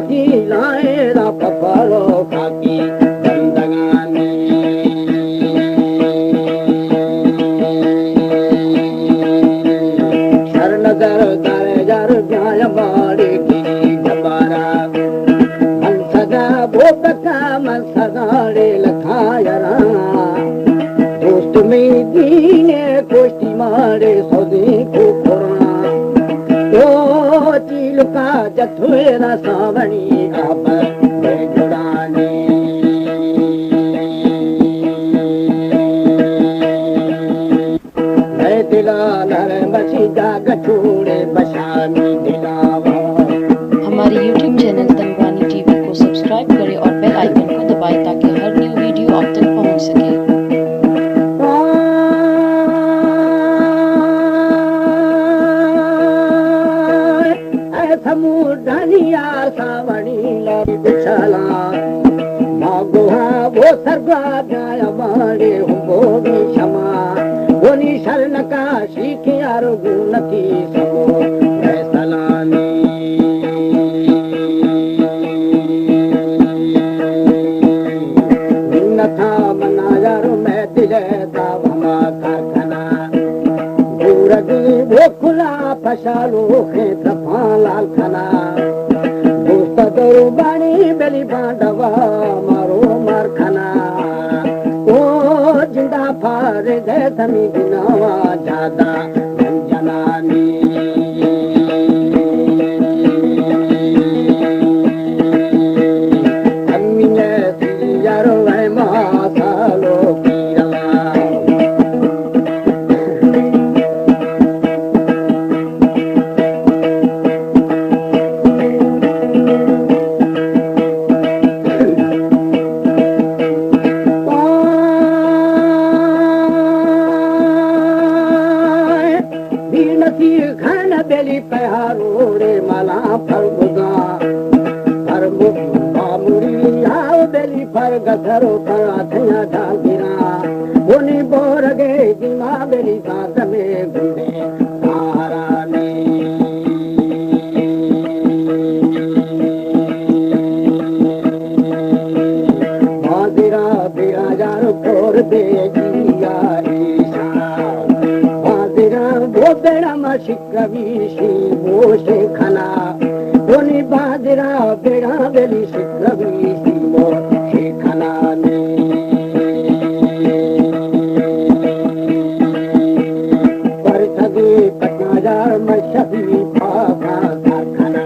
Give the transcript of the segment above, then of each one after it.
थी लाए रा पपरो खाकी जिंदगानी शर नजर करे जर ब्याय मारे की जबारा मन सदा भोग का मन सदा रे लखायरा दोस्त में दीने कोष्टी मारे सौदी को खोरना ओ चील का जथुए न सावणी आप जुड़ाने मैं दिला नर मसी जाग छोड़े बशानी दिलावा। हमारे YouTube चैनल तनवानी टीवी को सब्सक्राइब करें और बेल आइकन को दबाएं ताकि हर न्यू वीडियो आप तक पहुंच सके। समुद्रिया सावणी लड़ी बिछला मागुहा वो सर्वा गाय मारे हो भी क्षमा बोनी शरण का सीख यार गुण की समो सलामी था मना यार मैं दिले दावमा कारखाना पूरगी वो खुला फसालो खेत लाल खाना दोस्त दौड़ू बाणी बेली बांडवा मारो मार खाना ओ जिंदा फारे दे थमी बिनावा ज्यादा जनानी अम्मीने यारो है महासालो घन बेली पहाड़ो रे माला फरगुदा फरगु बामुरी आओ बेली फरग धरो पराठिया ढागिरा बोनी बोर गए दिमा बेली साथ में घूमे सहारा ने बांदिरा बिरा जार फोर दे जिया वो बेड़ा शिक्रवीशी वो शेखना बोनी बाजरा बेड़ा बेली शिक्रवीशी वो शेखना ने पर सदी पटना जार मशबी पापा कारखाना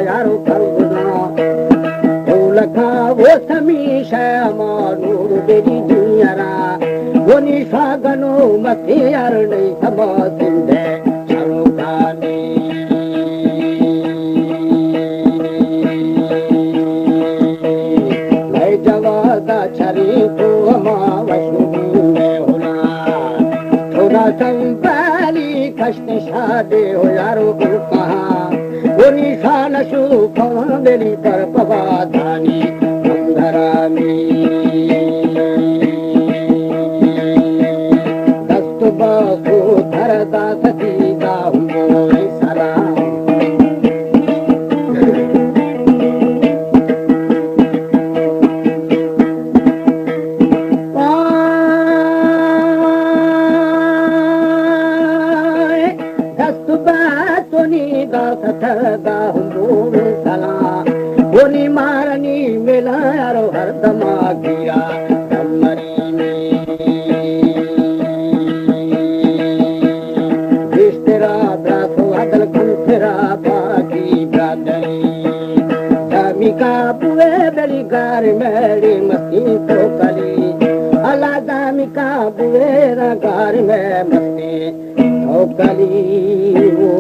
यारो फरगुना लखा वो समीश मानूर बेरी दुनियारा वो निशागनो मथे यार नहीं समा सिंधे चलो गाने मैं जवादा छरी को अमावशुनी में होना थोड़ा संभाली कष्ट शादे हो यारो गुरु कहा वो निशान शुरू बेली पर पवाधानी अंधरानी दस्त बासु धरदा सतीदा हुमो सलाम दस्त बासुनी दास थरदा हुमो सलाम बोनी मारनी मिला यारो हर दमा गिरा कमरी में तेरा ब्रासो अदल कुंथरा बाकी ब्रादरी जामी का बुए बेली गार मेरी मस्ती तो कली अला जामी का बुए गार में मस्ती तो कली वो